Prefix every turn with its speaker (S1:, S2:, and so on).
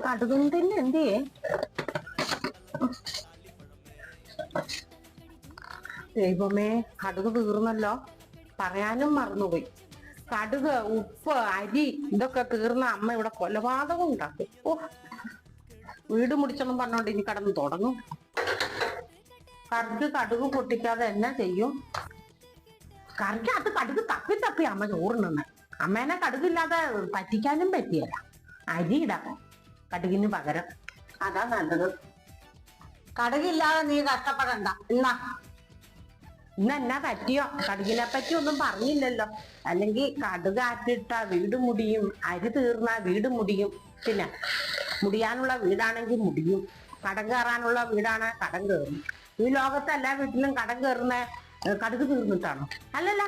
S1: കടുകും തന്നെ എന്തിയേ? ദൈവമേ, കടുക് തീർന്നല്ലോ. പറയാനും മറന്നുപോയി. കടുക്, ഉപ്പ്, അരി ഇതൊക്കെ തീർന്ന അമ്മ ഇവിടെ കൊലപാതകം ഉണ്ടാക്കും. ഓ, വീട് മുടിച്ചെന്നും പറഞ്ഞോണ്ട് ഇനി കടന്ന് തുടങ്ങും. കറിക്ക് കടുക് പൊട്ടിക്കാതെ എന്നാ ചെയ്യും? കറിക്ക് അത് കടുക് തപ്പി തപ്പി അമ്മ ചോറിനുന്നെ. അമ്മേനെ കടുകില്ലാതെ പറ്റിക്കാനും പറ്റിയല്ല. അരി ഇടാം കടുകിന് പകരം, അതാ നല്ലത്.
S2: കടുകില്ലാതെ നീ കഷ്ടപ്പെടണ്ട. എന്നാ
S1: എന്നാ പറ്റിയോ? കടുകിനെ പറ്റി ഒന്നും പറഞ്ഞില്ലല്ലോ. അല്ലെങ്കിൽ കടുക് ആറ്റിട്ട വീട് മുടിയും, അരി തീർന്ന വീട് മുടിയും. പിന്നെ മുടിയാനുള്ള വീടാണെങ്കിൽ മുടിയും, കടം കയറാനുള്ള വീടാണ് കടം കയറും. ഈ ലോകത്ത് എല്ലാ വീട്ടിലും കടം കയറുന്ന കടുക് തീർന്നിട്ടാണോ? അല്ലല്ല.